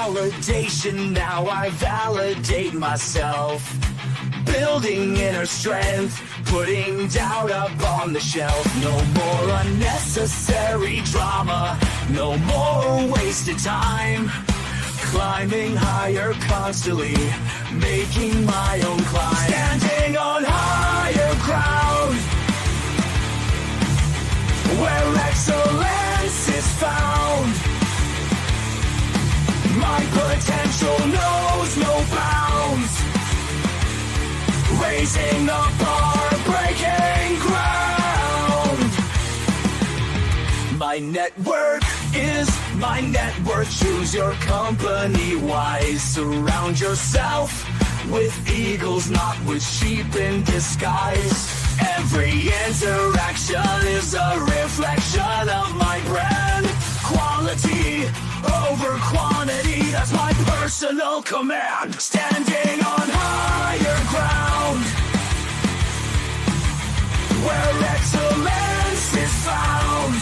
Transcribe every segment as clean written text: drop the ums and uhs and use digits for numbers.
validation, now I validate myself. Building inner strength, putting doubt up on the shelf. No more unnecessary drama, no more wasted time. Climbing higher constantly, making my own climb. Standing on higher ground, where excellence is found. My potential knows no bounds. Raising the bar, breaking ground. My network is my net worth. Choose your company wise. Surround yourself with eagles, not with sheep in disguise. Every interaction is a reflection of my brand. Quality over quantity, that's my personal command. Standing on higher ground, where excellence is found.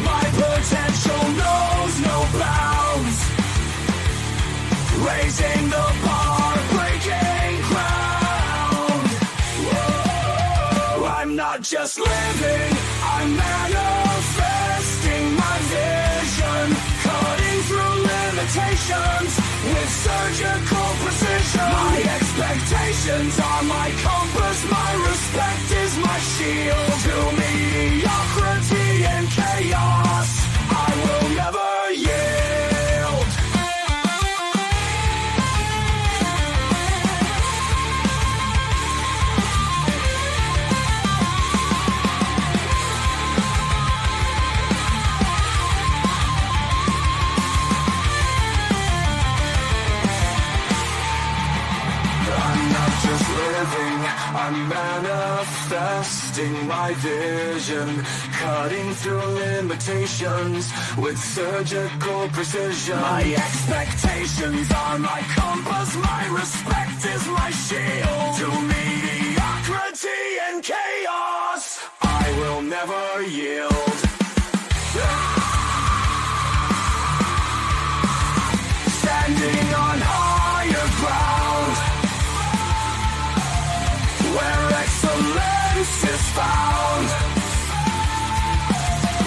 My potential knows no bounds. Raising the bar, breaking ground. Whoa. I'm not just living, I'm manifesting my vision. Cutting through limitations with surgical precision. My expectations are my compass, my respect is my shield. To mediocrity and chaos, I will never yield. I'm not just living, I'm manifesting my vision. Cutting through limitations with surgical precision. My expectations are my compass, my respect is my shield. To mediocrity and chaos, I will never yield. Standing on higher ground, where excellence is found.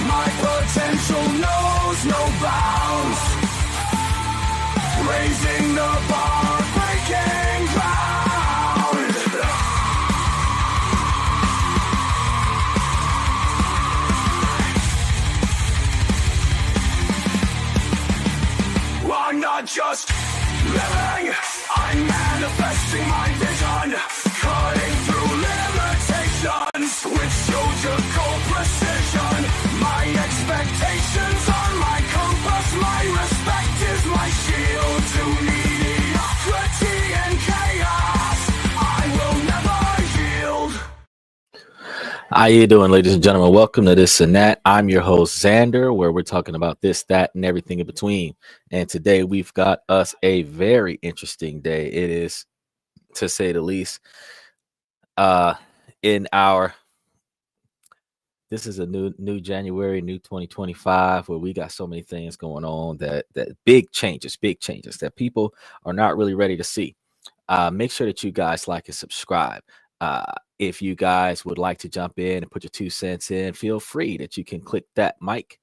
My potential knows no bounds. Raising the bar, breaking ground. I'm not just living, I'm manifesting my vision. Cutting through limitations with surgical precision. My expectations are my compass, my respect is my shield. To mediocrity and chaos, I will never yield. How you doing, ladies and gentlemen? Welcome to This and That. I'm your host, Xander, where we're talking about this, that, and everything in between. And today we've got us a very interesting day. It is, to say the least. This is a new January, new 2025, where we got so many things going on that big changes that people are not really ready to see. Make sure that you guys like and subscribe. If you guys would like to jump in and put your 2 cents in, feel free that you can click that mic.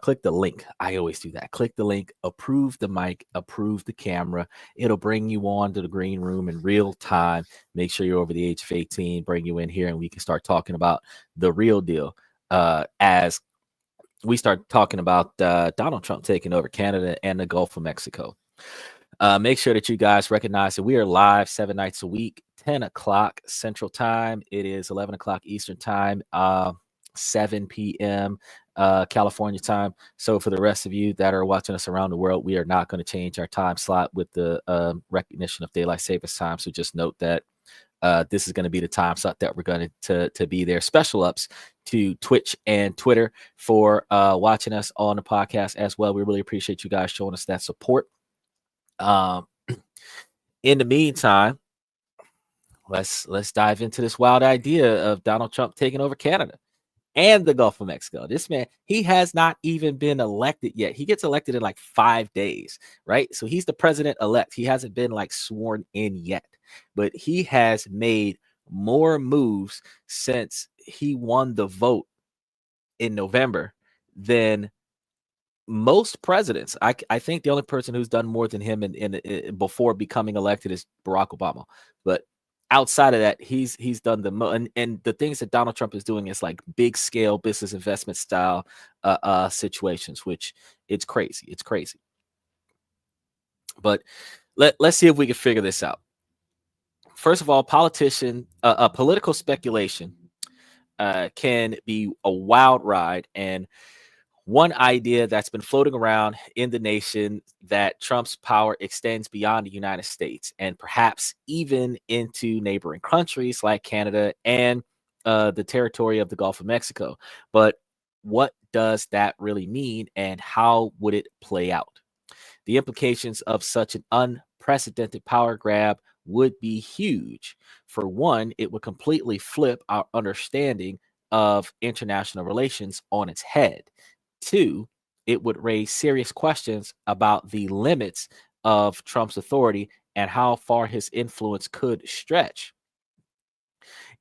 Click the link. I always do that. Click the link, approve the mic, approve the camera. It'll bring you on to the green room in real time. Make sure you're over the age of 18, bring you in here, and we can start talking about the real deal. As we start talking about Donald Trump taking over Canada and the Gulf of Mexico. Make sure that you guys recognize that we are live 7 nights a week, 10 o'clock Central Time. It is 11 o'clock Eastern Time, 7 p.m. California time. So for the rest of you that are watching us around the world, we are not going to change our time slot with the recognition of daylight savings time. So just note that this is going to be the time slot that we're going to be there. Special ups to Twitch and Twitter for watching us on the podcast as well. We really appreciate you guys showing us that support. In the meantime, let's dive into this wild idea of Donald Trump taking over Canada. and the Gulf of Mexico. This man, he has not even been elected yet. He gets elected in like 5 days, right? So he's the president elect. He hasn't been like sworn in yet, but he has made more moves since he won the vote in November than most presidents. I think the only person who's done more than him in before becoming elected is Barack Obama. But outside of that, he's done the most. And the things that Donald Trump is doing is like big scale business investment style situations, which it's crazy. It's crazy. But let's see if we can figure this out. First of all, political speculation can be a wild ride. And one idea that's been floating around in the nation that Trump's power extends beyond the United States and perhaps even into neighboring countries like Canada and the territory of the Gulf of Mexico. But what does that really mean, and how would it play out? The implications of such an unprecedented power grab would be huge. For one, it would completely flip our understanding of international relations on its head. Two, it would raise serious questions about the limits of Trump's authority and how far his influence could stretch.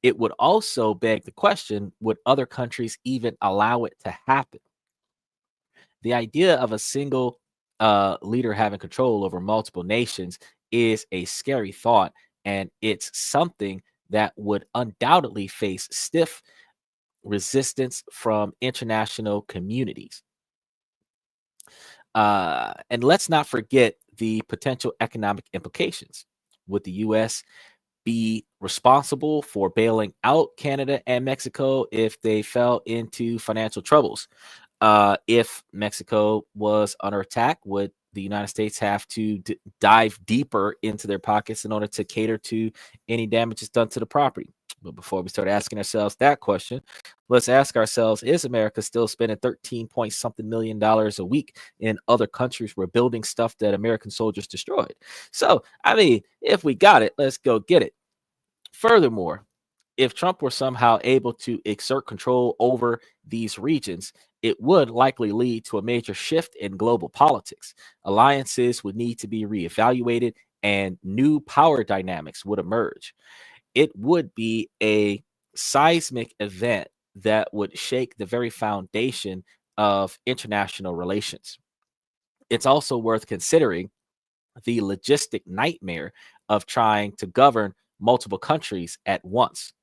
It would also beg the question, would other countries even allow it to happen? The idea of a single leader having control over multiple nations is a scary thought, and it's something that would undoubtedly face stiff resistance from international communities. And let's not forget the potential economic implications. Would the U.S. be responsible for bailing out Canada and Mexico if they fell into financial troubles? If Mexico was under attack, would the United States have to dive deeper into their pockets in order to cater to any damages done to the property? But before we start asking ourselves that question, let's ask ourselves, is America still spending 13 point something million dollars a week in other countries rebuilding stuff that American soldiers destroyed? So, I mean, if we got it, let's go get it. Furthermore, if Trump were somehow able to exert control over these regions, it would likely lead to a major shift in global politics. Alliances would need to be reevaluated and new power dynamics would emerge. It would be a seismic event that would shake the very foundation of international relations. It's also worth considering the logistic nightmare of trying to govern multiple countries at once.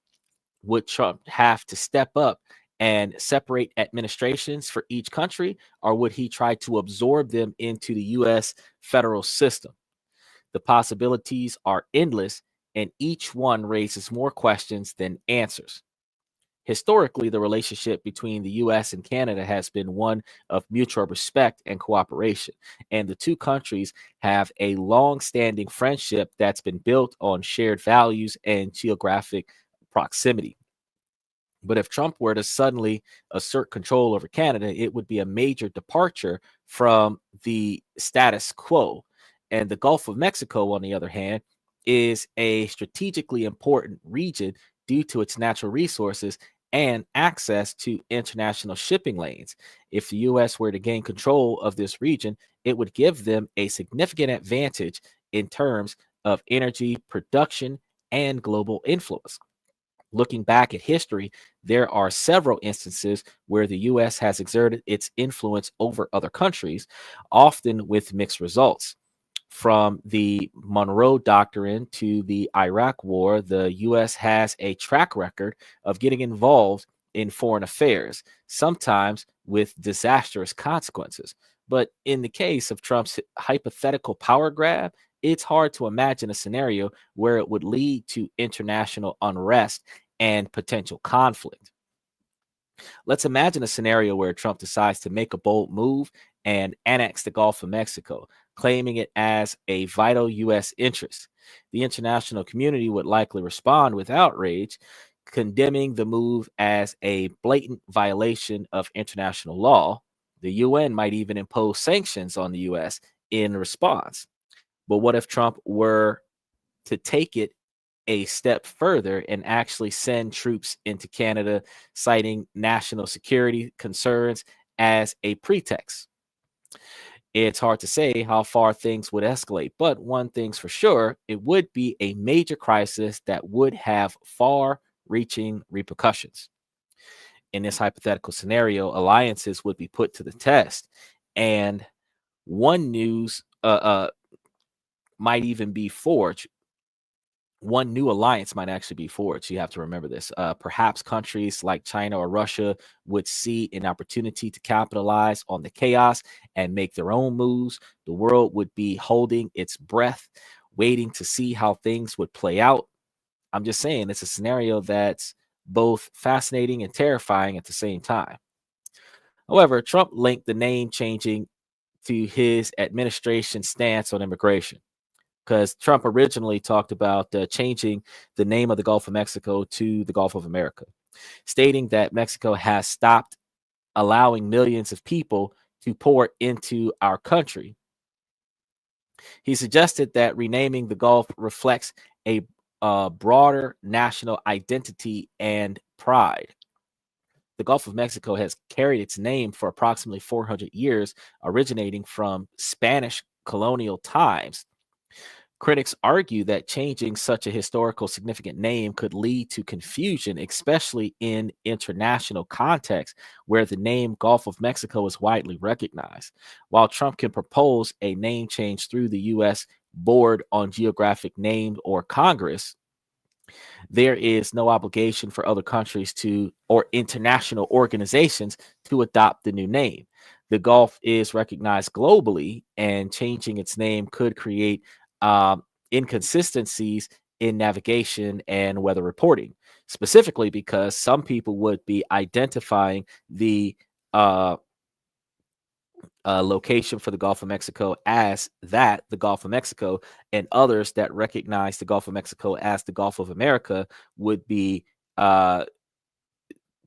Would Trump have to step up and separate administrations for each country, or would he try to absorb them into the U.S. federal system? The possibilities are endless, and each one raises more questions than answers. Historically, the relationship between the U.S. and Canada has been one of mutual respect and cooperation, and the two countries have a long-standing friendship that's been built on shared values and geographic proximity. But if Trump were to suddenly assert control over Canada, it would be a major departure from the status quo. And the Gulf of Mexico, on the other hand, is a strategically important region due to its natural resources and access to international shipping lanes. If the U.S. were to gain control of this region, it would give them a significant advantage in terms of energy production and global influence. Looking back at history, there are several instances where the U.S. has exerted its influence over other countries, often with mixed results. From the Monroe Doctrine to the Iraq War, the U.S. has a track record of getting involved in foreign affairs, sometimes with disastrous consequences. But in the case of Trump's hypothetical power grab, it's hard to imagine a scenario where it would lead to international unrest and potential conflict. Let's imagine a scenario where Trump decides to make a bold move and annex the Gulf of Mexico, claiming it as a vital U.S. interest. The international community would likely respond with outrage, condemning the move as a blatant violation of international law. The UN might even impose sanctions on the U.S. in response. But what if Trump were to take it a step further and actually send troops into Canada, citing national security concerns as a pretext. It's hard to say how far things would escalate, but one thing's for sure, it would be a major crisis that would have far reaching repercussions. In this hypothetical scenario, alliances would be put to the test, and one news might even be forged. One new alliance might actually be forged. You have to remember this. Perhaps countries like China or Russia would see an opportunity to capitalize on the chaos and make their own moves. The world would be holding its breath, waiting to see how things would play out. I'm just saying it's a scenario that's both fascinating and terrifying at the same time. However, Trump linked the name changing to his administration's stance on immigration, because Trump originally talked about changing the name of the Gulf of Mexico to the Gulf of America, stating that Mexico has stopped allowing millions of people to pour into our country. He suggested that renaming the Gulf reflects a broader national identity and pride. The Gulf of Mexico has carried its name for approximately 400 years, originating from Spanish colonial times. Critics argue that changing such a historical significant name could lead to confusion, especially in international context where the name Gulf of Mexico is widely recognized. While Trump can propose a name change through the U.S. Board on Geographic Names or Congress, there is no obligation for other countries to or international organizations to adopt the new name. The Gulf is recognized globally, and changing its name could create inconsistencies in navigation and weather reporting, specifically because some people would be identifying the uh, location for the Gulf of Mexico as the Gulf of Mexico, and others that recognize the Gulf of Mexico as the Gulf of America would be uh,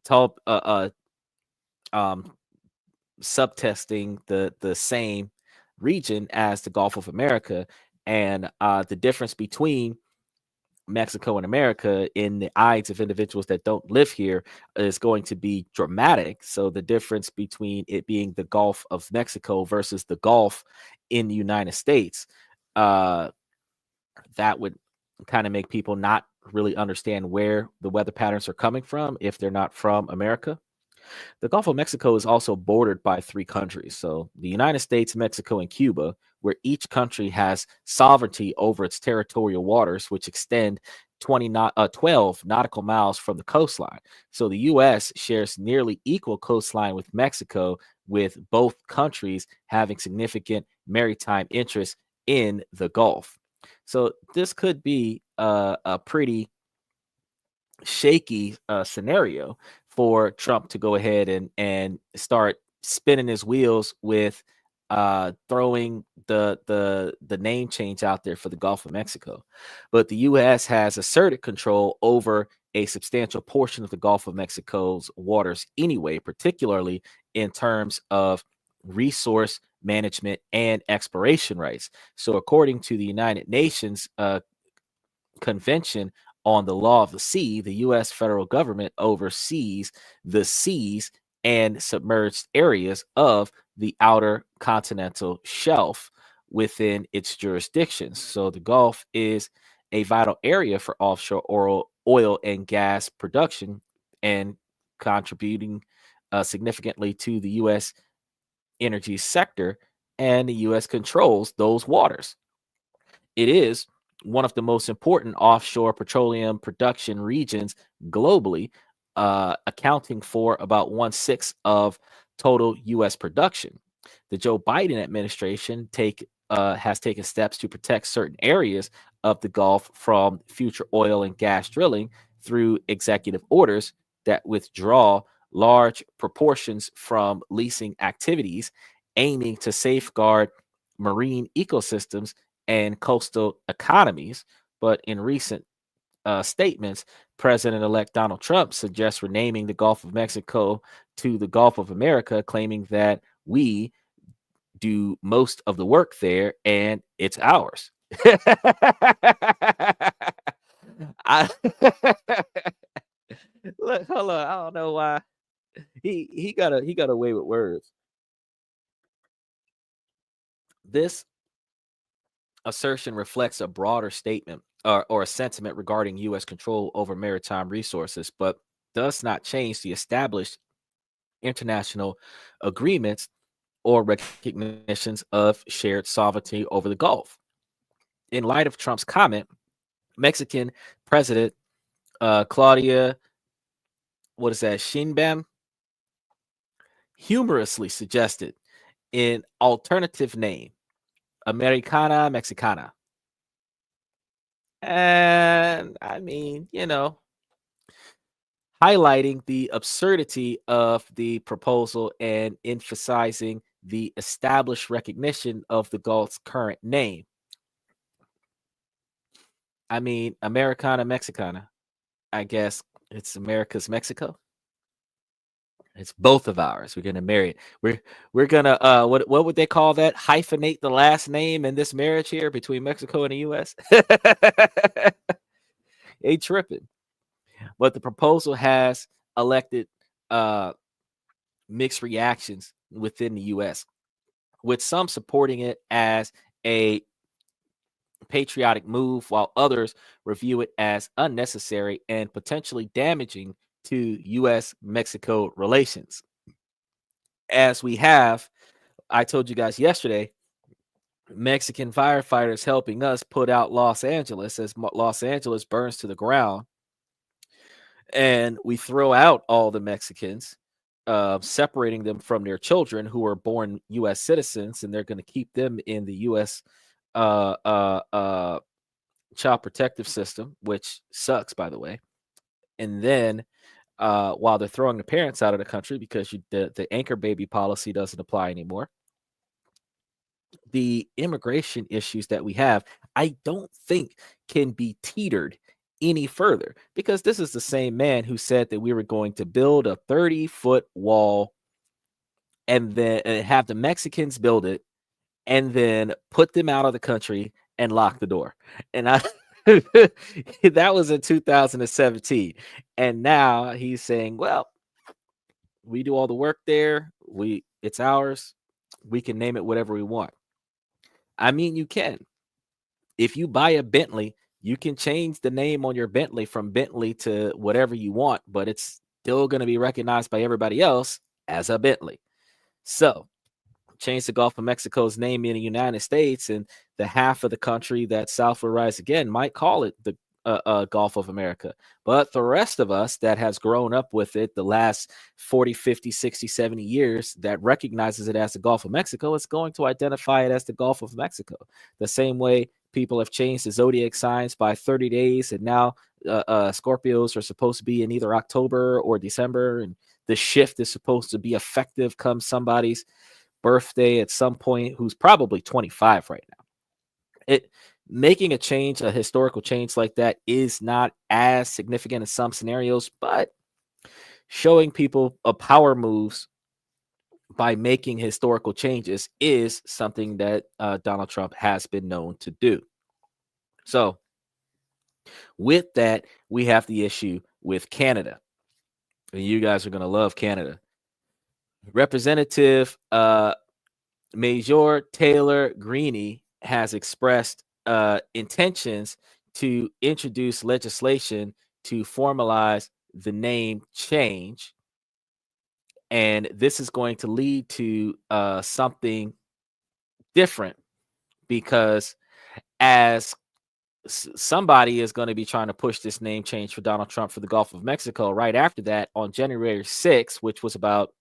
told, um, subtesting the same region as the Gulf of America, and the difference between Mexico and America in the eyes of individuals that don't live here is going to be dramatic. So the difference between it being the Gulf of Mexico versus the Gulf in the United States, uh, that would kind of make people not really understand where the weather patterns are coming from if they're not from America. The Gulf of Mexico is also bordered by three countries. So the United States, Mexico, and Cuba, where each country has sovereignty over its territorial waters, which extend 12 nautical miles from the coastline. So the U.S. shares nearly equal coastline with Mexico, with both countries having significant maritime interests in the Gulf. So this could be a pretty shaky scenario for Trump to go ahead and start spinning his wheels with throwing the name change out there for the Gulf of Mexico. But the U.S. has asserted control over a substantial portion of the Gulf of Mexico's waters anyway, particularly in terms of resource management and exploration rights. So, according to the United Nations Convention on the Law of the Sea, the U.S. federal government oversees the seas and submerged areas of the outer continental shelf within its jurisdictions. So the Gulf is a vital area for offshore oil and gas production, and contributing significantly to the U.S. energy sector, and the U.S. controls those waters. It is one of the most important offshore petroleum production regions globally, accounting for about 1/6 of total U.S. production. The Joe Biden administration has taken steps to protect certain areas of the Gulf from future oil and gas drilling through executive orders that withdraw large proportions from leasing activities, aiming to safeguard marine ecosystems and coastal economies. But in recent statements, President elect Donald Trump suggests renaming the Gulf of Mexico to the Gulf of America, claiming that we do most of the work there and it's ours. I look, hold on. I don't know why he got away with words. This assertion reflects a broader statement or a sentiment regarding U.S. control over maritime resources, but does not change the established international agreements or recognitions of shared sovereignty over the Gulf. In light of Trump's comment, Mexican President Claudia, what is that, Sheinbaum, humorously suggested an alternative name, Americana Mexicana. And I mean, highlighting the absurdity of the proposal and emphasizing the established recognition of the Gulf's current name. I mean, Americana Mexicana. I guess it's America's Mexico. It's both of ours. We're gonna marry it. We're gonna what would they call that? Hyphenate the last name in this marriage here between Mexico and the US. Ain't tripping. But the proposal has elected mixed reactions within the US, with some supporting it as a patriotic move, while others review it as unnecessary and potentially damaging to US Mexico relations. As we have, I told you guys yesterday, Mexican firefighters helping us put out Los Angeles as Los Angeles burns to the ground, and we throw out all the Mexicans, separating them from their children who are born U.S. citizens, and they're going to keep them in the U.S. Uh, uh, uh, child protective system, which sucks, by the way. And then while they're throwing the parents out of the country because the anchor baby policy doesn't apply anymore, the immigration issues that we have, I don't think can be teetered any further, because this is the same man who said that we were going to build a 30-foot wall and then have the Mexicans build it and then put them out of the country and lock the door. And I that was in 2017. And now he's saying, well, we do all the work there. It's ours. We can name it whatever we want. I mean, you can. If you buy a Bentley, you can change the name on your Bentley from Bentley to whatever you want, but it's still going to be recognized by everybody else as a Bentley. So change the Gulf of Mexico's name in the United States, and the half of the country that South will rise again might call it the Gulf of America. But the rest of us that has grown up with it the last 40, 50, 60, 70 years that recognizes it as the Gulf of Mexico, is going to identify it as the Gulf of Mexico. The same way people have changed the zodiac signs by 30 days, and now Scorpios are supposed to be in either October or December, and the shift is supposed to be effective come somebody's birthday at some point who's probably 25 right now. Making a change, a historical change like that, is not as significant in some scenarios, but showing people a power moves by making historical changes is something that Donald Trump has been known to do. So with that, we have the issue with Canada. And you guys are going to love Canada. Representative Major Taylor Greene has expressed intentions to introduce legislation to formalize the name change. And this is going to lead to something different, because as somebody is going to be trying to push this name change for Donald Trump for the Gulf of Mexico, right after that, on January 6th, which was about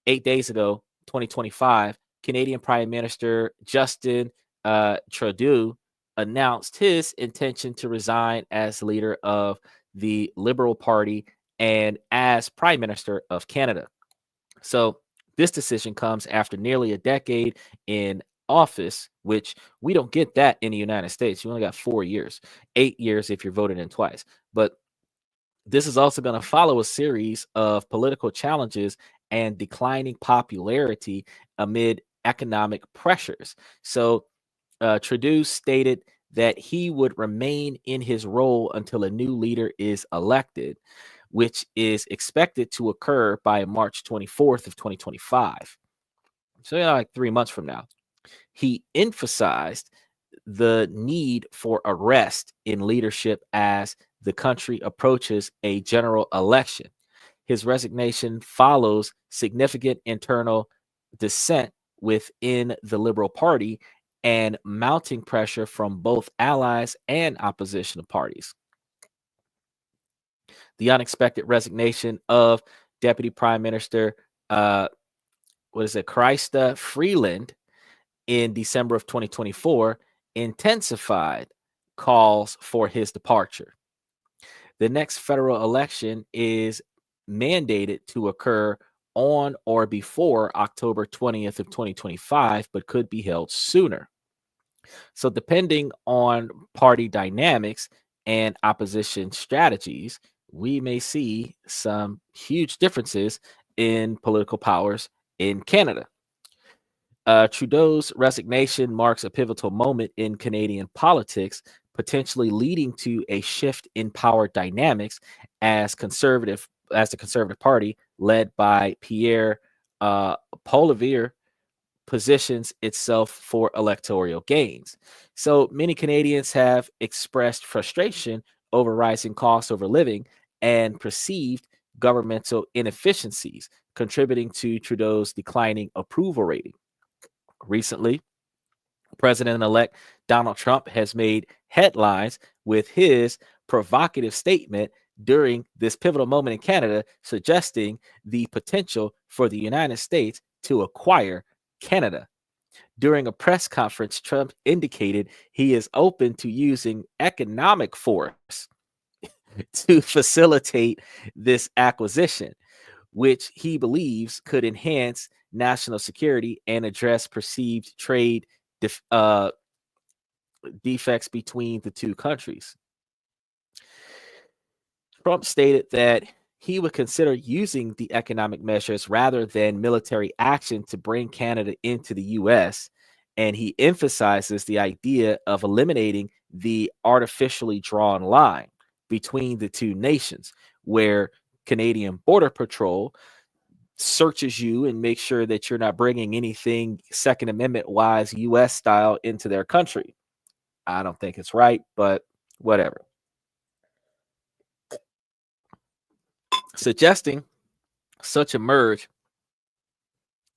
8 days ago, 2025, Canadian Prime Minister Justin Trudeau announced his intention to resign as leader of the Liberal Party and as Prime Minister of Canada. So this decision comes after nearly a decade in office, which we don't get that in the United States. You only got 4 years, 8 years if you're voted in twice. But this is also going to follow a series of political challenges and declining popularity amid economic pressures. So Trudeau stated that he would remain in his role until a new leader is elected, which is expected to occur by March 24th of 2025. So, like 3 months from now. He emphasized the need for a rest in leadership as the country approaches a general election. His resignation follows significant internal dissent within the Liberal Party and mounting pressure from both allies and opposition parties. The unexpected resignation of Deputy Prime Minister, Chrysler Freeland, in December of 2024 intensified calls for his departure. The next federal election is mandated to occur on or before October 20th of 2025, but could be held sooner. So depending on party dynamics and opposition strategies, we may see some huge differences in political powers in Canada. Trudeau's resignation marks a pivotal moment in Canadian politics, potentially leading to a shift in power dynamics as the Conservative Party, led by Pierre Poilievre, positions itself for electoral gains. So many Canadians have expressed frustration over rising costs of living and perceived governmental inefficiencies, contributing to Trudeau's declining approval rating. Recently, President-elect Donald Trump has made headlines with his provocative statement during this pivotal moment in Canada, suggesting the potential for the United States to acquire Canada. During a press conference, Trump indicated he is open to using economic force to facilitate this acquisition, which he believes could enhance national security and address perceived trade defects between the two countries. Trump stated that he would consider using the economic measures rather than military action to bring Canada into the U.S., and he emphasizes the idea of eliminating the artificially drawn line between the two nations, where Canadian Border Patrol searches you and makes sure that you're not bringing anything Second Amendment wise U.S. style into their country. I don't think it's right, but whatever. Suggesting such a merge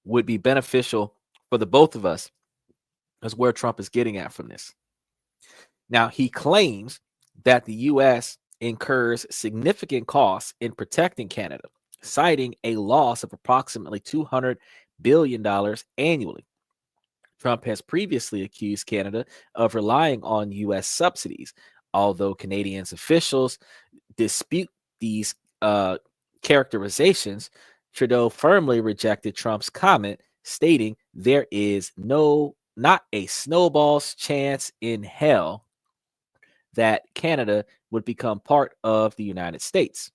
would be beneficial for the both of us is where Trump is getting at from this. Now, he claims that the U.S. incurs significant costs in protecting Canada, citing a loss of approximately $200 billion annually. Trump has previously accused Canada of relying on U.S. subsidies, although Canadian officials dispute these characterizations. Trudeau firmly rejected Trump's comment, stating there is not a snowball's chance in hell that Canada would become part of the United States.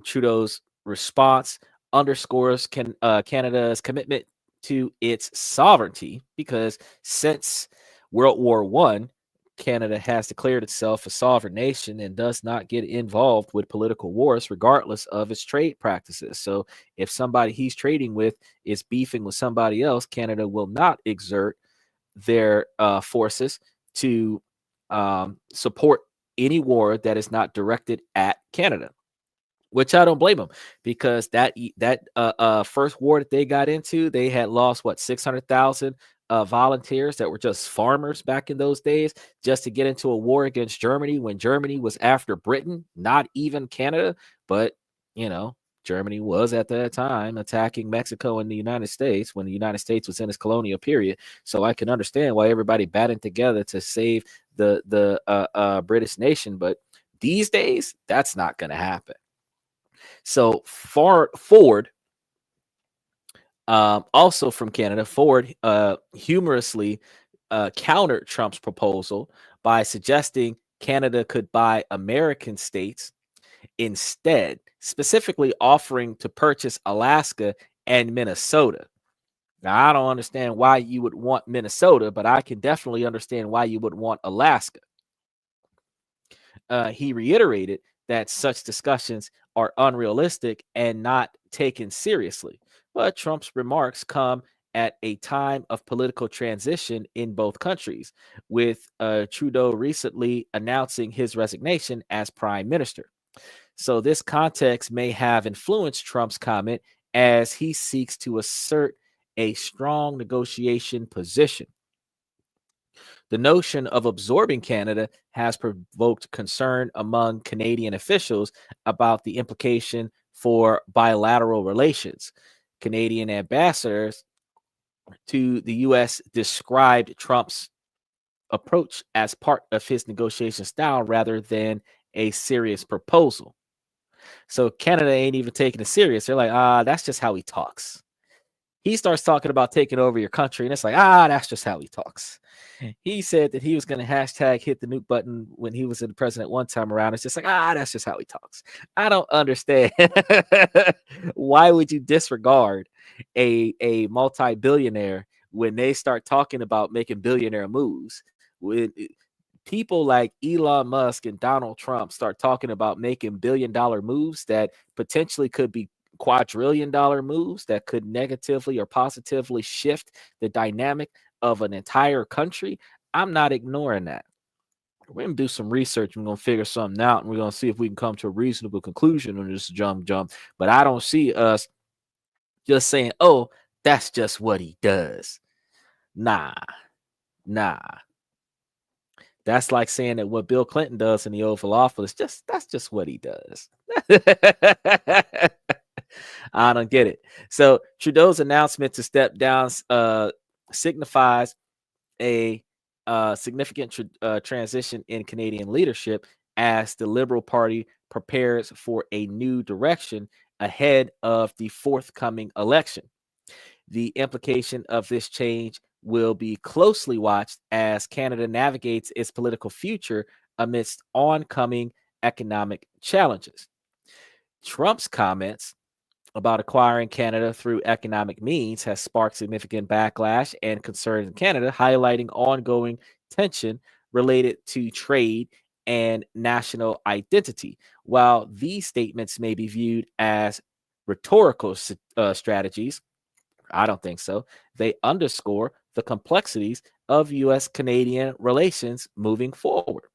Trudeau's response underscores Canada's commitment to its sovereignty, because since World War I, Canada has declared itself a sovereign nation and does not get involved with political wars, regardless of its trade practices. So if somebody he's trading with is beefing with somebody else, Canada will not exert their forces to support any war that is not directed at Canada, which I don't blame them, because that first war that they got into, they had lost 600,000 volunteers that were just farmers back in those days, just to get into a war against Germany when Germany was after Britain, not even Canada. But Germany was at that time attacking Mexico and the United States when the United States was in its colonial period. So I can understand why everybody batted together to save the British nation. But these days, that's not going to happen. So Ford, also from Canada, Ford humorously countered Trump's proposal by suggesting Canada could buy American states instead, specifically offering to purchase Alaska and Minnesota. Now, I don't understand why you would want Minnesota, but I can definitely understand why you would want Alaska. He reiterated that such discussions are unrealistic and not taken seriously. But Trump's remarks come at a time of political transition in both countries, with Trudeau recently announcing his resignation as prime minister. So, this context may have influenced Trump's comment as he seeks to assert a strong negotiation position. The notion of absorbing Canada has provoked concern among Canadian officials about the implication for bilateral relations. Canadian ambassadors to the U.S. described Trump's approach as part of his negotiation style rather than a serious proposal. So Canada ain't even taking it serious. They're like, that's just how he talks. He starts talking about taking over your country, and it's like, that's just how he talks. He said that he was going to hashtag hit the nuke button when he was in the president one time around. It's just like, that's just how he talks. I don't understand. Why would you disregard a multi-billionaire when they start talking about making billionaire moves? When people like Elon Musk and Donald Trump start talking about making billion-dollar moves that potentially could be quadrillion-dollar moves that could negatively or positively shift the dynamic of an entire country, I'm not ignoring that. We're going to do some research. We're going to figure something out, and we're going to see if we can come to a reasonable conclusion on this jump. But I don't see us just saying, that's just what he does. Nah. That's like saying that what Bill Clinton does in the Oval Office, that's just what he does. I don't get it. So Trudeau's announcement to step down signifies a significant transition in Canadian leadership as the Liberal Party prepares for a new direction ahead of the forthcoming election. The implication of this change will be closely watched as Canada navigates its political future amidst oncoming economic challenges. Trump's comments about acquiring Canada through economic means has sparked significant backlash and concern in Canada, highlighting ongoing tension related to trade and national identity. While these statements may be viewed as rhetorical strategies, I don't think so. They underscore the complexities of U.S. Canadian relations moving forward.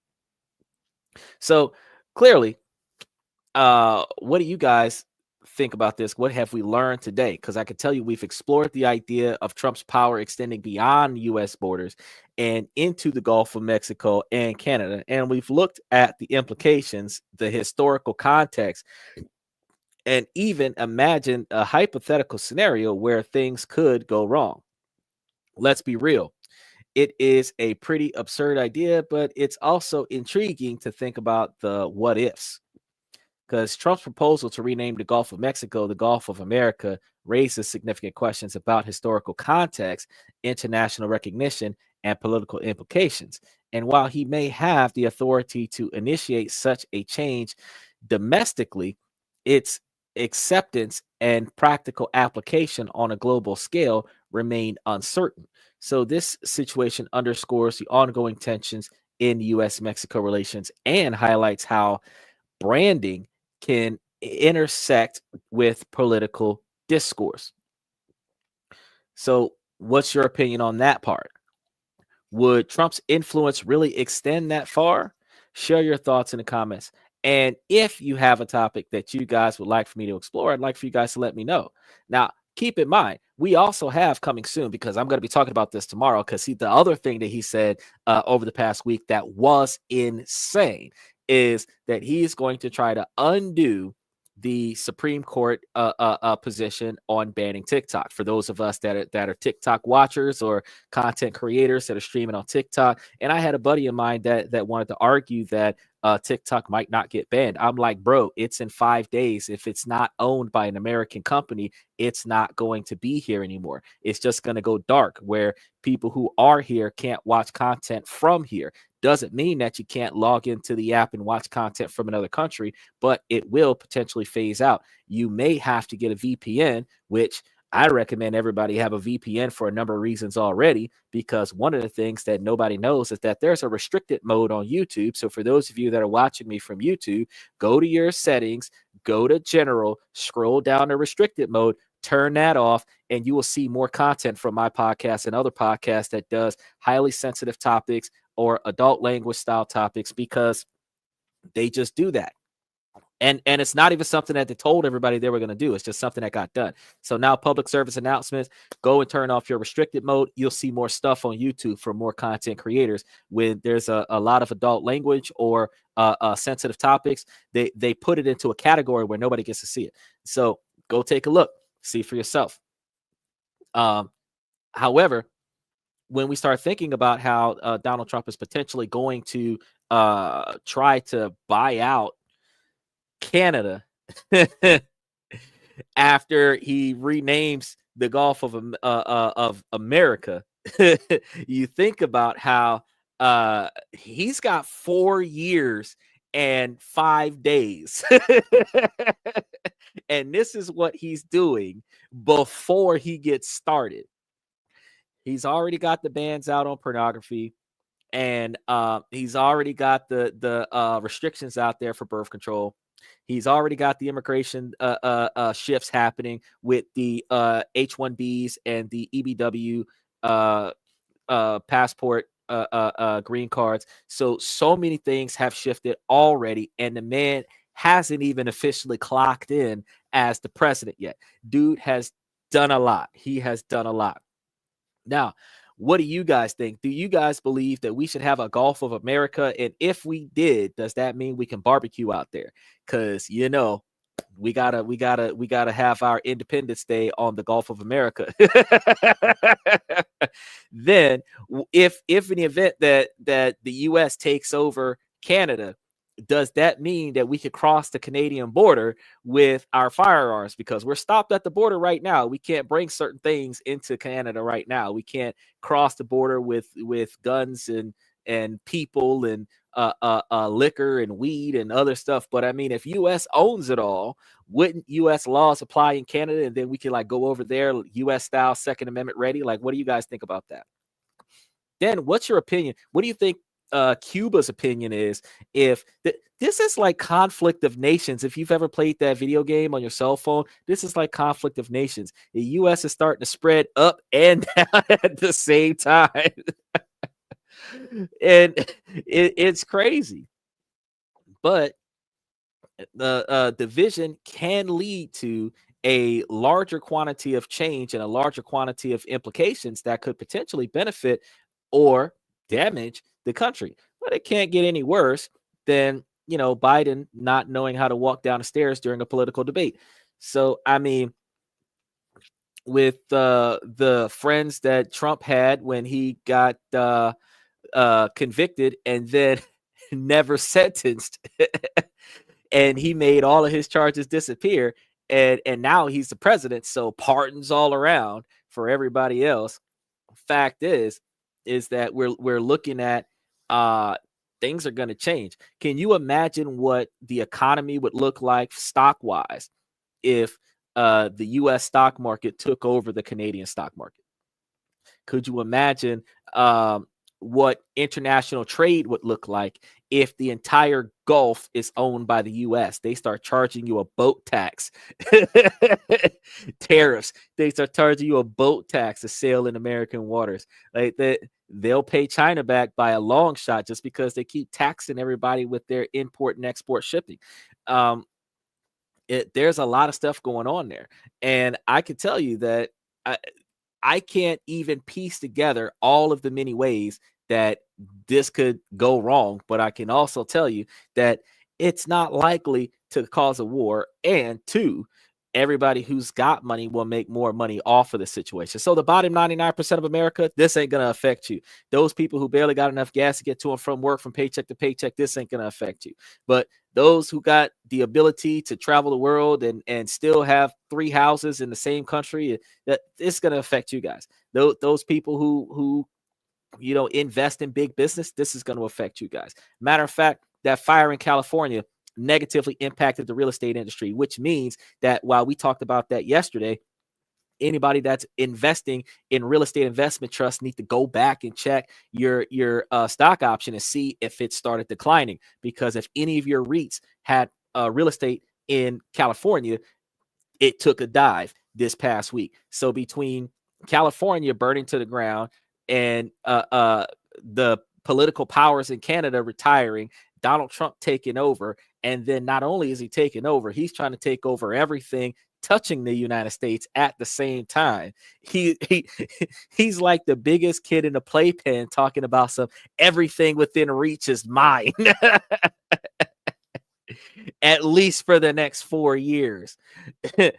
So clearly, what do you guys think about this? What have we learned today? Because I can tell you we've explored the idea of Trump's power extending beyond U.S. borders and into the Gulf of Mexico and Canada. And we've looked at the implications, the historical context, and even imagine a hypothetical scenario where things could go wrong. Let's be real. It is a pretty absurd idea, but it's also intriguing to think about the what ifs. Because Trump's proposal to rename the Gulf of Mexico the Gulf of America raises significant questions about historical context, international recognition, and political implications. And while he may have the authority to initiate such a change domestically, its acceptance and practical application on a global scale remain uncertain. So this situation underscores the ongoing tensions in U.S.-Mexico relations and highlights how branding can intersect with political discourse. So what's your opinion on that part? Would Trump's influence really extend that far? Share your thoughts in the comments. And if you have a topic that you guys would like for me to explore, I'd like for you guys to let me know. Now, keep in mind, we also have coming soon, because I'm going to be talking about this tomorrow, because the other thing that he said over the past week that was insane is that he is going to try to undo the Supreme Court position on banning TikTok. For those of us that are TikTok watchers or content creators that are streaming on TikTok, and I had a buddy of mine that wanted to argue that TikTok might not get banned. I'm like, bro, it's in 5 days. If it's not owned by an American company, it's not going to be here anymore. It's just going to go dark, where people who are here can't watch content from here. Doesn't mean that you can't log into the app and watch content from another country, but it will potentially phase out. You may have to get a VPN, which I recommend everybody have a VPN for a number of reasons already, because one of the things that nobody knows is that there's a restricted mode on YouTube. So for those of you that are watching me from YouTube, go to your settings, go to general, scroll down to restricted mode, turn that off, and you will see more content from my podcast and other podcasts that does highly sensitive topics or adult language style topics, because they just do that. And it's not even something that they told everybody they were going to do. It's just something that got done. So now public service announcements, go and turn off your restricted mode. You'll see more stuff on YouTube for more content creators. When there's a lot of adult language or sensitive topics, they put it into a category where nobody gets to see it. So go take a look, see for yourself. However, when we start thinking about how Donald Trump is potentially going to try to buy out Canada after he renames the Gulf of America, you think about how he's got 4 years and 5 days. And this is what he's doing before he gets started. He's already got the bans out on pornography, and he's already got the restrictions out there for birth control. He's already got the immigration shifts happening with the H-1Bs and the EBW passport green cards. So many things have shifted already, and the man hasn't even officially clocked in as the president yet. Dude has done a lot. He has done a lot. Now, what do you guys think? Do you guys believe that we should have a Gulf of America? And if we did, does that mean we can barbecue out there? Because we gotta have our Independence Day on the Gulf of America. Then, if in the event that the U.S. takes over Canada, does that mean that we could cross the Canadian border with our firearms? Because we're stopped at the border right now. We can't bring certain things into Canada right now. We can't cross the border with guns and people and liquor and weed and other stuff. But I mean, if U.S. owns it all, wouldn't U.S. laws apply in Canada, and then we can go over there U.S. style, Second Amendment ready? What do you guys think about that? Dan, what's your opinion? What do you think Cuba's opinion is if this is like Conflict of Nations? If you've ever played that video game on your cell phone, this is like Conflict of Nations. The U.S. is starting to spread up and down at the same time. And it's crazy. But the division can lead to a larger quantity of change and a larger quantity of implications that could potentially benefit or damage the country. But it can't get any worse than Biden not knowing how to walk down the stairs during a political debate. So I mean, with the friends that Trump had when he got convicted and then never sentenced, and he made all of his charges disappear, and now he's the president, so pardons all around for everybody else. Fact is that we're looking at things are going to change. Can you imagine what the economy would look like stock wise if the U.S. stock market took over the Canadian stock market? Could you imagine what international trade would look like if the entire Gulf is owned by the U.S.? They start charging you a boat tax. Tariffs. They start charging you a boat tax to sail in American waters. Like that, they'll pay China back by a long shot just because they keep taxing everybody with their import and export shipping. There's a lot of stuff going on there, and I can tell you that I can't even piece together all of the many ways that this could go wrong, but I can also tell you that it's not likely to cause a war, and two, everybody who's got money will make more money off of the situation. So the bottom 99% of America, this ain't going to affect you. Those people who barely got enough gas to get to and from work from paycheck to paycheck, this ain't going to affect you. But those who got the ability to travel the world and still have 3 houses in the same country, that it's going to affect you guys. Those people who invest in big business, this is going to affect you guys. Matter of fact, that fire in California negatively impacted the real estate industry, which means that while we talked about that yesterday, anybody that's investing in real estate investment trusts need to go back and check your stock option and see if it started declining. Because if any of your REITs had real estate in California, it took a dive this past week. So between California burning to the ground and the political powers in Canada retiring, Donald Trump taking over, and then not only is he taking over, he's trying to take over everything touching the United States at the same time. He's like the biggest kid in a playpen talking about everything within reach is mine. At least for the next 4 years. And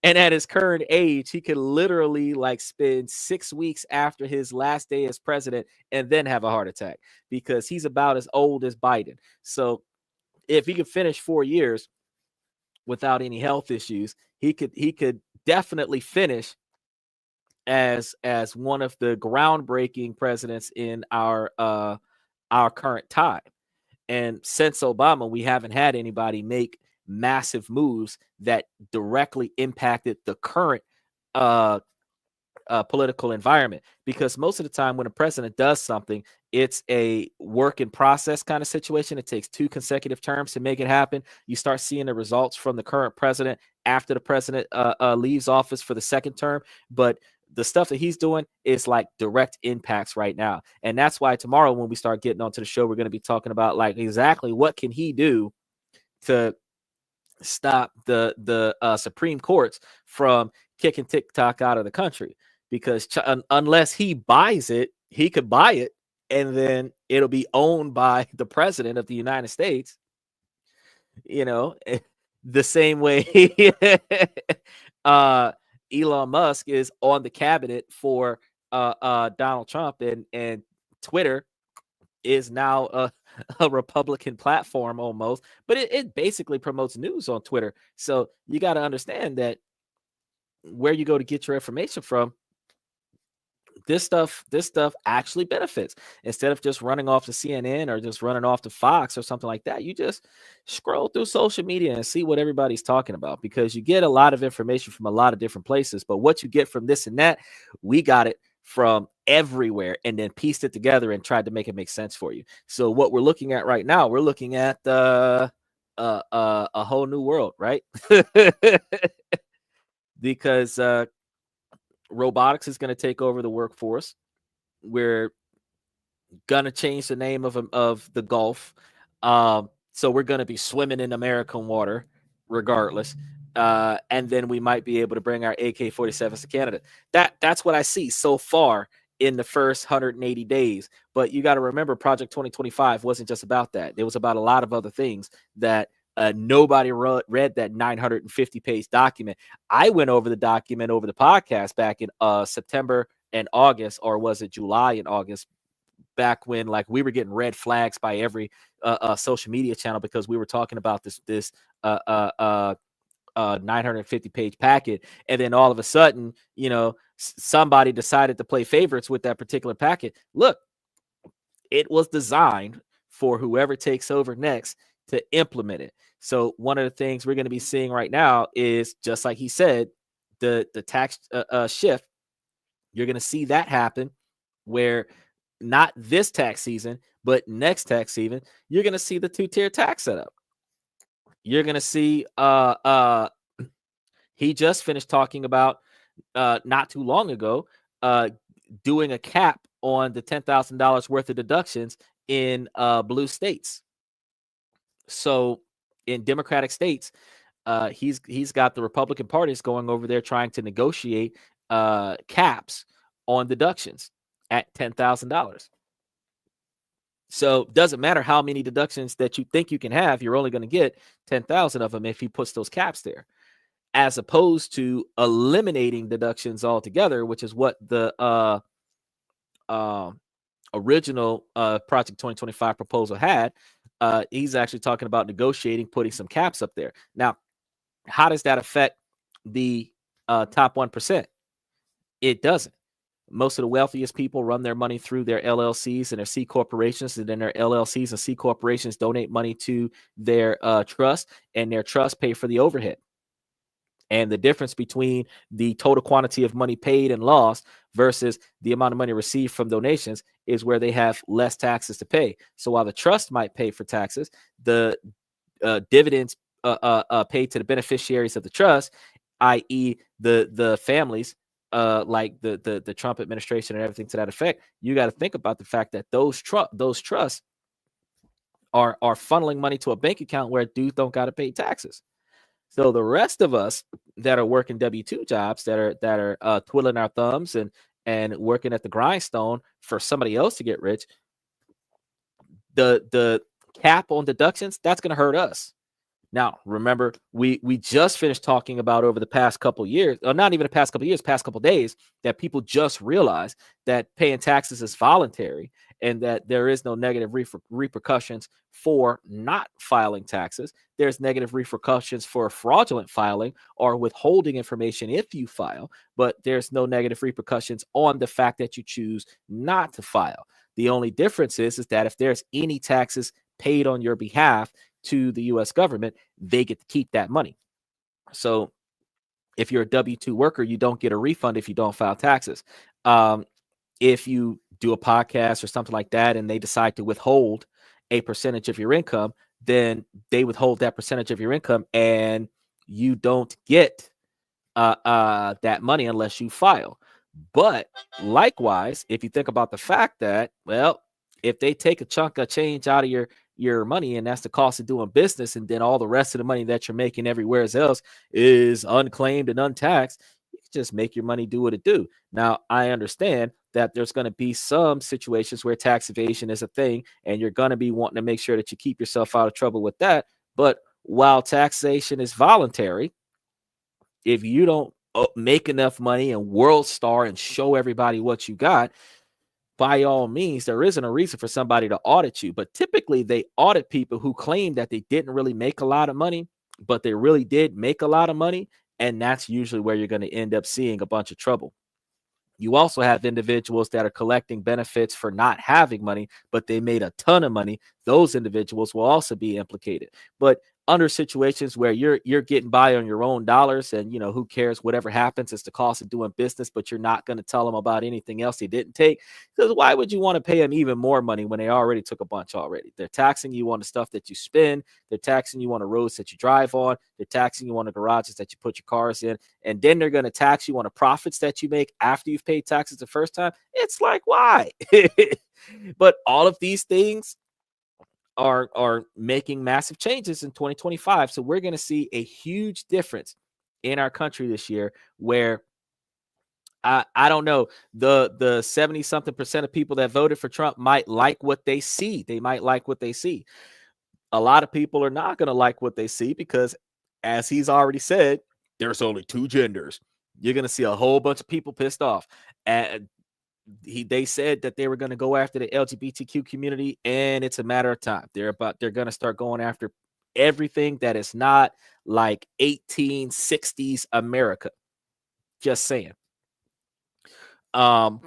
at his current age, he could literally like spend 6 weeks after his last day as president and then have a heart attack, because he's about as old as Biden. So if he could finish 4 years without any health issues, he could definitely finish as one of the groundbreaking presidents in our current time. And since Obama, we haven't had anybody make massive moves that directly impacted the current political environment. Because most of the time when a president does something, it's a work in process kind of situation. It takes 2 consecutive terms to make it happen. You start seeing the results from the current president after the president leaves office for the second term. But the stuff that he's doing is like direct impacts right now. And that's why tomorrow, when we start getting onto the show, we're going to be talking about like exactly what can he do to stop the Supreme Courts from kicking TikTok out of the country. Because unless he buys it, he could buy it and then it'll be owned by the president of the United States. You know, the same way Elon Musk is on the cabinet for Donald Trump, and Twitter is now a Republican platform almost, but it basically promotes news on Twitter. So you got to understand that where you go to get your information from, this stuff actually benefits. Instead of just running off to CNN or just running off to Fox or something like that, you just scroll through social media and see what everybody's talking about, because you get a lot of information from a lot of different places. But what you get from this and that, we got it from everywhere and then pieced it together and tried to make it make sense for you. So what we're looking at right now, we're looking at a whole new world, right? Because robotics is going to take over the workforce. We're going to change the name of the Gulf. So we're going to be swimming in American water regardless. And then we might be able to bring our AK-47s to Canada. That's what I see so far in the first 180 days. But you got to remember, Project 2025 wasn't just about that. It was about a lot of other things that nobody read that 950-page document. I went over the document over the podcast back in September and August, or was it July and August, back when like we were getting red flags by every social media channel because we were talking about this 950-page packet. And then all of a sudden, you know, somebody decided to play favorites with that particular packet. Look, it was designed for whoever takes over next to implement it. So one of the things we're going to be seeing right now is, just like he said, the tax shift. You're going to see that happen, where not this tax season, but next tax season, you're going to see the 2-tier tax setup. You're going to see he just finished talking about not too long ago doing a cap on the $10,000 worth of deductions in blue states. So in Democratic states, he's got the Republican parties going over there trying to negotiate caps on deductions at $10,000. So it doesn't matter how many deductions that you think you can have, you're only going to get 10,000 of them if he puts those caps there, as opposed to eliminating deductions altogether, which is what the original Project 2025 proposal had. He's actually talking about negotiating, putting some caps up there. Now, how does that affect the top 1%? It doesn't. Most of the wealthiest people run their money through their LLCs and their C corporations, and then their LLCs and C corporations donate money to their trust, and their trust pay for the overhead. And the difference between the total quantity of money paid and lost versus the amount of money received from donations is where they have less taxes to pay. So while the trust might pay for taxes, the dividends paid to the beneficiaries of the trust, i.e., the families, like the Trump administration and everything to that effect. You got to think about the fact that those trusts are funneling money to a bank account where dudes don't got to pay taxes. So the rest of us that are working W-2 jobs, that are twiddling our thumbs and working at the grindstone for somebody else to get rich, the cap on deductions, that's going to hurt us. Now, remember, we just finished talking about over the past couple years, or not even the past couple years, past couple days, that people just realized that paying taxes is voluntary and that there is no negative repercussions for not filing taxes. There's negative repercussions for fraudulent filing or withholding information if you file, but there's no negative repercussions on the fact that you choose not to file. The only difference is that if there's any taxes paid on your behalf to the U.S. government, they get to keep that money. So if you're a W-2 worker, you don't get a refund if you don't file taxes. If you do a podcast or something like that and they decide to withhold a percentage of your income, then they withhold that percentage of your income and you don't get that money unless you file. But likewise, if you think about the fact that, well, if they take a chunk of change out of your money and that's the cost of doing business, and then all the rest of the money that you're making everywhere else is unclaimed and untaxed, you can just make your money do what it do. Now, I understand that there's going to be some situations where tax evasion is a thing and you're going to be wanting to make sure that you keep yourself out of trouble with that. But while taxation is voluntary, if you don't make enough money and world star and show everybody what you got, by all means, there isn't a reason for somebody to audit you. But typically they audit people who claim that they didn't really make a lot of money, but they really did make a lot of money. And that's usually where you're going to end up seeing a bunch of trouble. You also have individuals that are collecting benefits for not having money, but they made a ton of money. Those individuals will also be implicated. But under situations where you're getting by on your own dollars and, you know, who cares, whatever happens, it's the cost of doing business, but you're not going to tell them about anything else they didn't take. Because why would you want to pay them even more money when they already took a bunch already? They're taxing you on the stuff that you spend. They're taxing you on the roads that you drive on. They're taxing you on the garages that you put your cars in. And then they're going to tax you on the profits that you make after you've paid taxes the first time. It's like, why? But all of these things are making massive changes in 2025. So we're going to see a huge difference in our country this year where I don't know, the 70 something percent of people that voted for Trump might like what they see. They might like what they see. A lot of people are not going to like what they see because, as he's already said, there's only two genders. You're going to see a whole bunch of people pissed off. And they said that they were going to go after the LGBTQ community, and it's a matter of time. They're going to start going after everything that is not like 1860s America. Just saying. And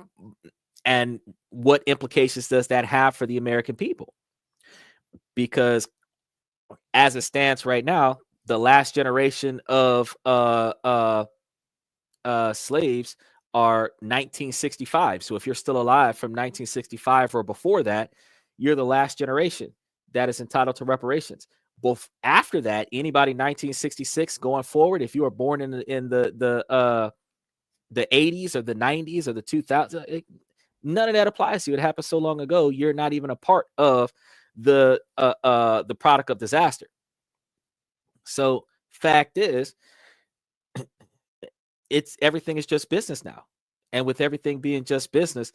what implications does that have for the American people? Because as it stands right now, the last generation of slaves are 1965. So if you're still alive from 1965 or before that, you're the last generation that is entitled to reparations. Both after that, anybody 1966 going forward, if you were born in the 80s or the 90s or the 2000s, none of that applies to you. It happened so long ago. You're not even a part of the product of disaster. So fact is, everything is just business now. And with everything being just business,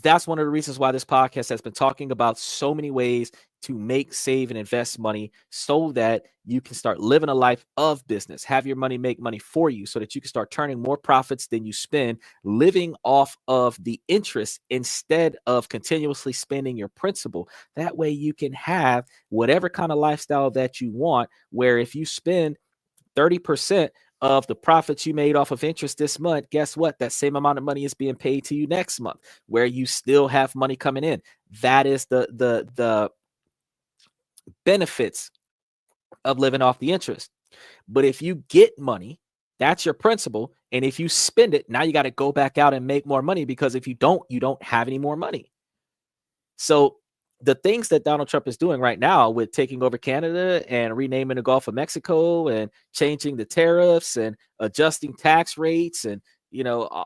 that's one of the reasons why this podcast has been talking about so many ways to make, save, and invest money so that you can start living a life of business, have your money make money for you so that you can start turning more profits than you spend, living off of the interest instead of continuously spending your principal. That way you can have whatever kind of lifestyle that you want, where if you spend 30% of the profits you made off of interest this month, guess what? That same amount of money is being paid to you next month, where you still have money coming in. That is the benefits of living off the interest. But if you get money That's your principal. And if you spend it, now you got to go back out and make more money, because if you don't have any more money. So the things that Donald Trump is doing right now with taking over Canada and renaming the Gulf of Mexico and changing the tariffs and adjusting tax rates, and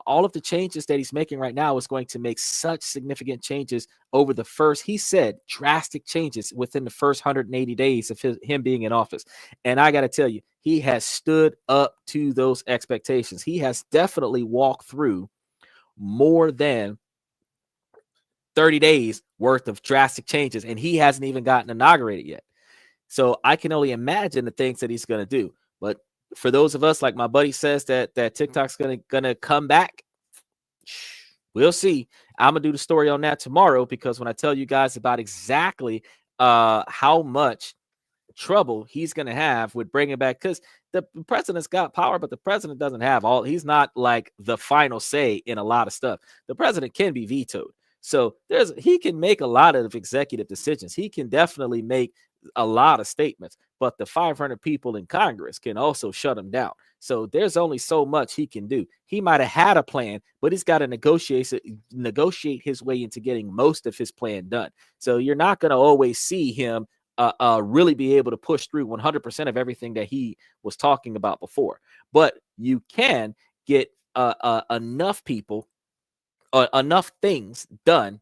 all of the changes that he's making right now is going to make such significant changes over the first, he said, drastic changes within the first 180 days of him being in office. And I got to tell you, he has stood up to those expectations. He has definitely walked through more than 30 days worth of drastic changes, and he hasn't even gotten inaugurated yet. So I can only imagine the things that he's going to do. But for those of us, like my buddy says, that TikTok's gonna come back, we'll see. I'm gonna do the story on that tomorrow, because when I tell you guys about exactly how much trouble he's going to have with bringing back, because the president's got power, but the president doesn't have all. He's not like the final say in a lot of stuff. The president can be vetoed. So he can make a lot of executive decisions. He can definitely make a lot of statements, but the 500 people in Congress can also shut him down. So there's only so much he can do. He might have had a plan, but he's got to negotiate his way into getting most of his plan done. So you're not going to always see him really be able to push through 100% of everything that he was talking about before. But you can get enough people, enough things done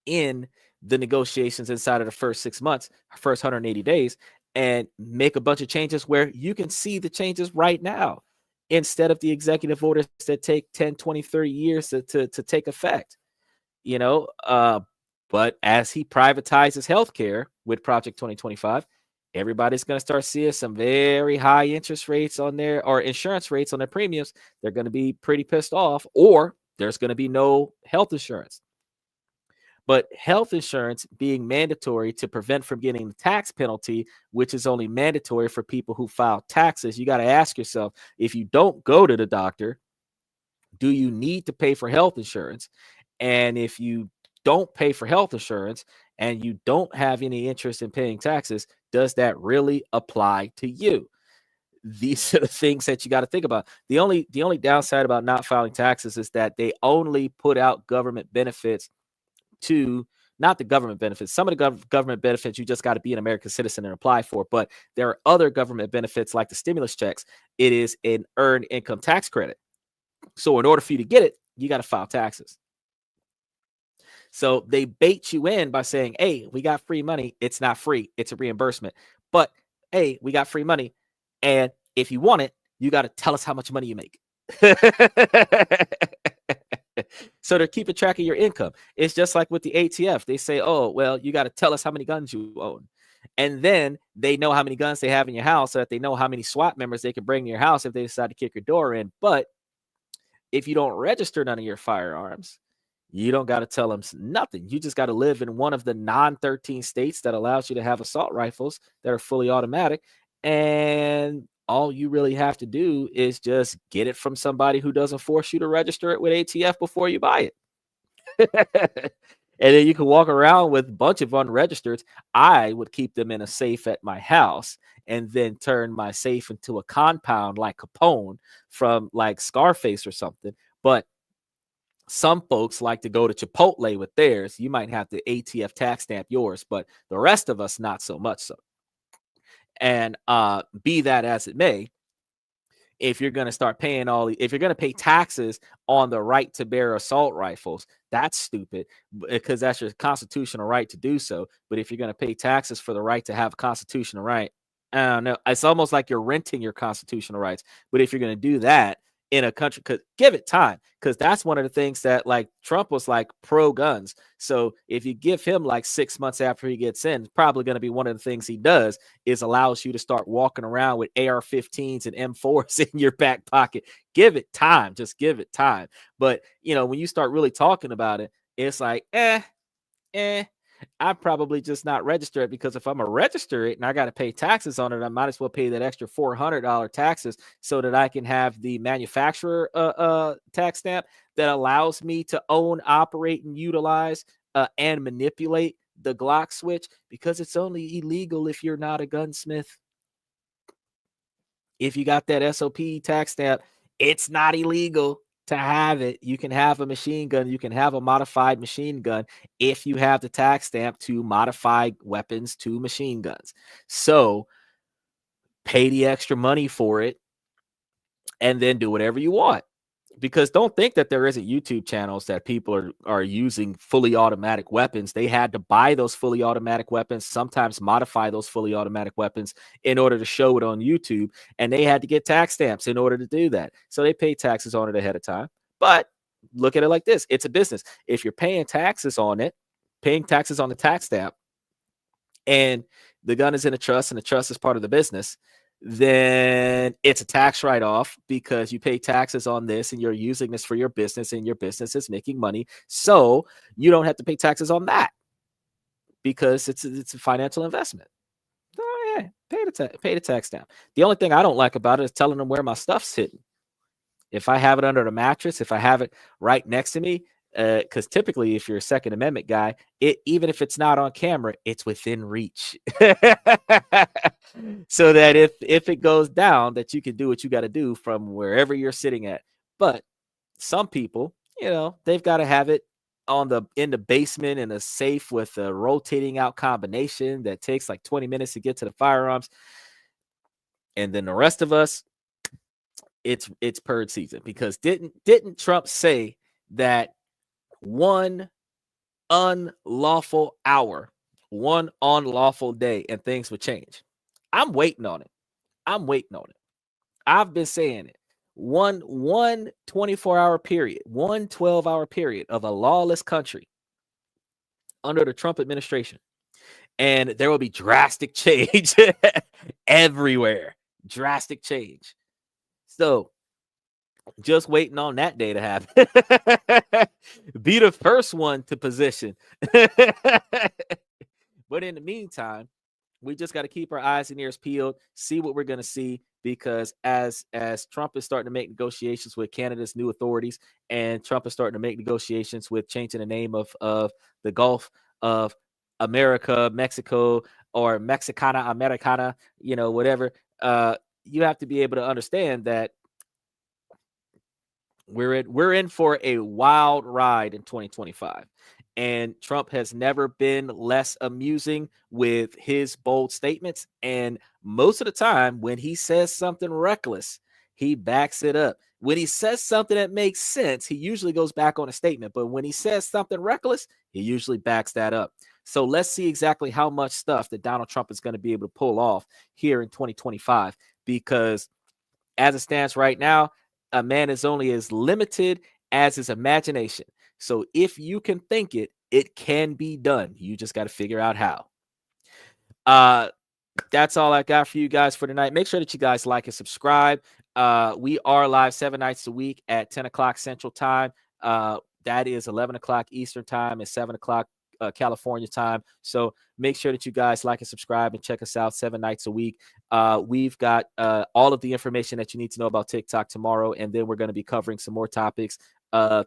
in the negotiations inside of the first 6 months, first 180 days, and make a bunch of changes where you can see the changes right now, instead of the executive orders that take 10, 20, 30 years to take effect. But as he privatizes healthcare with Project 2025, everybody's going to start seeing some very high interest rates on their, or insurance rates on their premiums. They're going to be pretty pissed off, or there's going to be no health insurance. But health insurance being mandatory to prevent from getting the tax penalty, which is only mandatory for people who file taxes, you got to ask yourself, if you don't go to the doctor, do you need to pay for health insurance? And if you don't pay for health insurance and you don't have any interest in paying taxes, does that really apply to you? These are the things that you got to think about. The only downside about not filing taxes is that they only put out government benefits to, not the government benefits. Some of the government benefits you just got to be an American citizen and apply for, but there are other government benefits like the stimulus checks. It is an earned income tax credit. So in order for you to get it, you got to file taxes. So they bait you in by saying, hey, we got free money. It's not free. It's a reimbursement. But hey, we got free money. And if you want it, you got to tell us how much money you make. So they're keeping track of your income. It's just like with the ATF. They say, oh, well, you got to tell us how many guns you own. And then they know how many guns they have in your house, so that they know how many SWAT members they can bring to your house if they decide to kick your door in. But if you don't register none of your firearms, you don't got to tell them nothing. You just got to live in one of the non-13 states that allows you to have assault rifles that are fully automatic. And all you really have to do is just get it from somebody who doesn't force you to register it with ATF before you buy it. And then you can walk around with a bunch of unregistered. I would keep them in a safe at my house and then turn my safe into a compound like Capone from like Scarface or something. But some folks like to go to Chipotle with theirs. You might have to ATF tax stamp yours, but the rest of us, not so much so. And be that as it may, if you're going to start paying if you're going to pay taxes on the right to bear assault rifles, that's stupid, because that's your constitutional right to do so. But if you're going to pay taxes for the right to have a constitutional right, I don't know. It's almost like you're renting your constitutional rights. But if you're going to do that in a country, because give it time, because that's one of the things that, like, Trump was like pro guns. So if you give him like 6 months after he gets in, it's probably going to be one of the things he does is allows you to start walking around with AR-15s and M4s in your back pocket. Give it time. Just give it time. But, when you start really talking about it, it's like, I probably just not register it, because if I'm a register it and I got to pay taxes on it, I might as well pay that extra $400 taxes so that I can have the manufacturer tax stamp that allows me to own, operate, and utilize and manipulate the Glock switch, because it's only illegal if you're not a gunsmith. if you got that SOP tax stamp, it's not illegal to have it. You can have a machine gun. You can have a modified machine gun if you have the tax stamp to modify weapons to machine guns. So pay the extra money for it and then do whatever you want. Because don't think that there isn't YouTube channels that people are using fully automatic weapons. They had to buy those fully automatic weapons, sometimes modify those fully automatic weapons in order to show it on YouTube. And they had to get tax stamps in order to do that. So they pay taxes on it ahead of time. But look at it like this. It's a business. If you're paying taxes on it, paying taxes on the tax stamp, and the gun is in a trust and the trust is part of the business, then it's a tax write-off because you pay taxes on this and you're using this for your business and your business is making money. So you don't have to pay taxes on that because it's a financial investment. Oh, yeah, pay the tax down. The only thing I don't like about it is telling them where my stuff's hidden. If I have it under the mattress, if I have it right next to me, because typically if you're a Second Amendment guy, even if it's not on camera, it's within reach. So that if it goes down, that you can do what you got to do from wherever you're sitting at. But some people, they've got to have it in the basement in a safe with a rotating out combination that takes like 20 minutes to get to the firearms. And then the rest of us, it's purge season, because didn't Trump say that one unlawful hour, one unlawful day, and things would change? I'm waiting on it. I've been saying it. One 24-hour period, one 12-hour period of a lawless country under the Trump administration, and there will be drastic change everywhere. Drastic change. So just waiting on that day to happen. Be the first one to position. But in the meantime, we just got to keep our eyes and ears peeled, see what we're going to see, because as Trump is starting to make negotiations with Canada's new authorities, and Trump is starting to make negotiations with changing the name of the Gulf of America, Mexico, or Mexicana, Americana, whatever, you have to be able to understand that we're in for a wild ride in 2025. And Trump has never been less amusing with his bold statements. And most of the time, when he says something reckless, he backs it up. When he says something that makes sense, he usually goes back on a statement. But when he says something reckless, he usually backs that up. So let's see exactly how much stuff that Donald Trump is going to be able to pull off here in 2025. Because as it stands right now, a man is only as limited as his imagination. So if you can think it, it can be done. You just got to figure out how. That's all I got for you guys for tonight. Make sure that you guys like and subscribe. We are live 7 nights a week at 10 o'clock Central Time. That is 11 o'clock Eastern Time and 7 o'clock California time. So make sure that you guys like and subscribe and check us out 7 nights a week. We've got all of the information that you need to know about TikTok tomorrow, and then we're going to be covering some more topics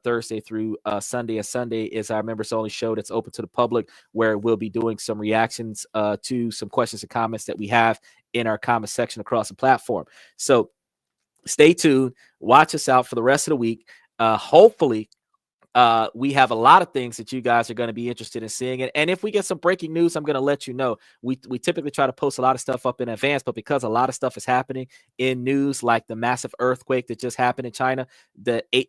Thursday through Sunday. And Sunday is our members only show that's open to the public, where we'll be doing some reactions to some questions and comments that we have in our comment section across the platform. So stay tuned, watch us out for the rest of the week. Hopefully we have a lot of things that you guys are going to be interested in seeing. And if we get some breaking news, I'm going to let you know. We typically try to post a lot of stuff up in advance, but because a lot of stuff is happening in news, like the massive earthquake that just happened in China, the 8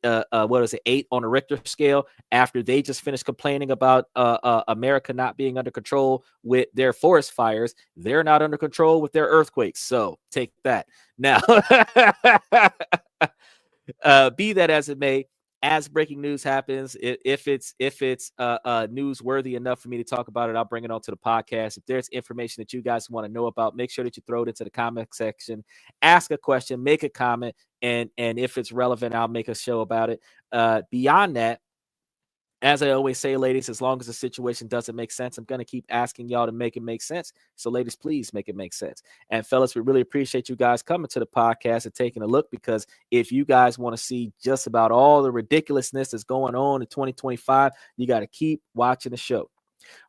on a Richter scale, after they just finished complaining about America not being under control with their forest fires, they're not under control with their earthquakes. So take that. Now, be that as it may, as breaking news happens, if it's newsworthy enough for me to talk about it, I'll bring it onto the podcast. If there's information that you guys want to know about, make sure that you throw it into the comment section, ask a question, make a comment, and if it's relevant, I'll make a show about it. Beyond that, as I always say, ladies, as long as the situation doesn't make sense, I'm going to keep asking y'all to make it make sense. So, ladies, please make it make sense. And, fellas, we really appreciate you guys coming to the podcast and taking a look, because if you guys want to see just about all the ridiculousness that's going on in 2025, you got to keep watching the show.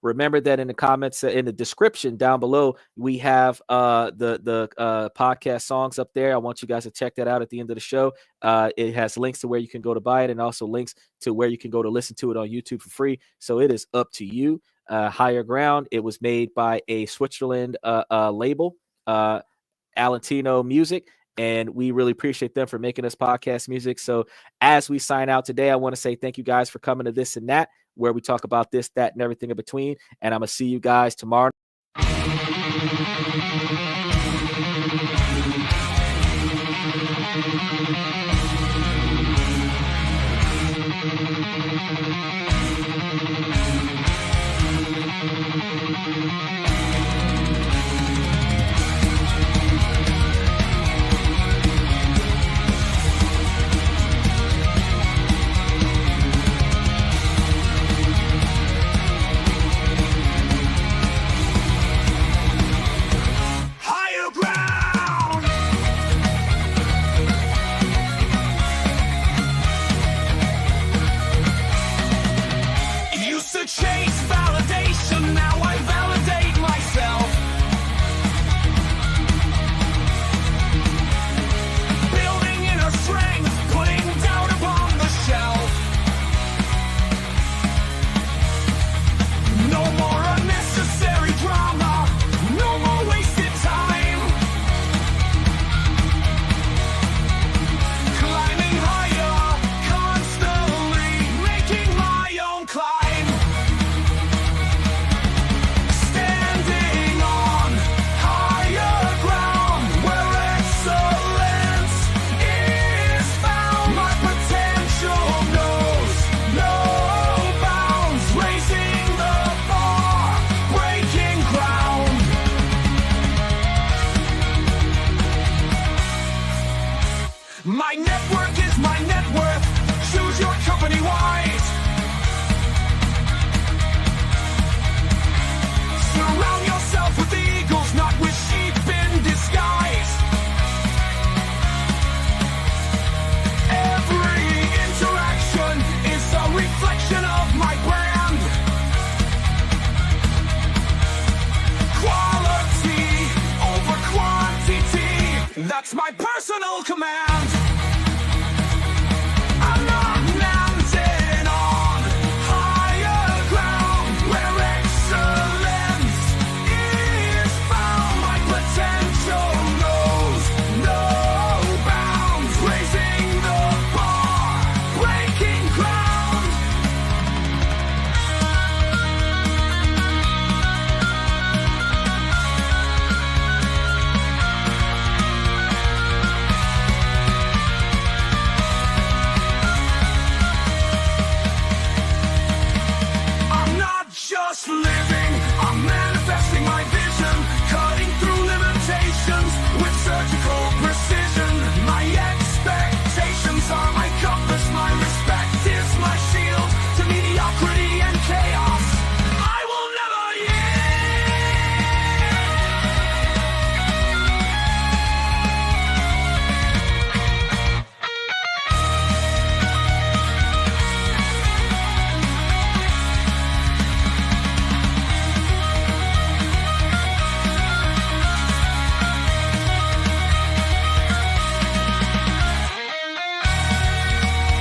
Remember that in the comments, in the description down below, we have the podcast songs up there. I want you guys to check that out at the end of the show. It has links to where you can go to buy it, and also links to where you can go to listen to it on YouTube for free. So it is up to you. Higher Ground, it was made by a Switzerland label, alanito.music. And we really appreciate them for making us podcast music. So as we sign out today, I want to say thank you guys for coming to This and That, where we talk about this, that, and everything in between. And I'm going to see you guys tomorrow. Higher ground. Used to chase validation, now I validate myself. Building inner strength, putting doubt upon the shelf. No more unnecessary drama, no more wasted time. Climbing higher, constantly making my own climb. Standing on higher ground where excellence is found. My potential knows no bounds, raising the bar, breaking ground. My network is my net worth. Choose your company wise. Surround yourself with eagles, not with sheep in disguise. Every interaction is a reflection of my brand. Quality over quantity, that's my personal command. I'm not landing on higher ground where excellence is found. My potential knows no bounds, raising the bar, breaking ground. I'm not just living, I'm manifesting my vision, cutting through limitations with surgical precision. My expectations are my compass, my respect is my shield to mediocrity and chaos. I will never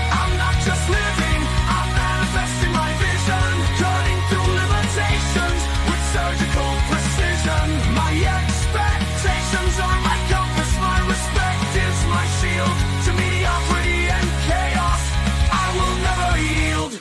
I'm not just living, I'm manifesting my vision, cutting through limitations with surgical precision. My expectations are my compass, my respect is my shield to mediocrity and chaos. I will never yield.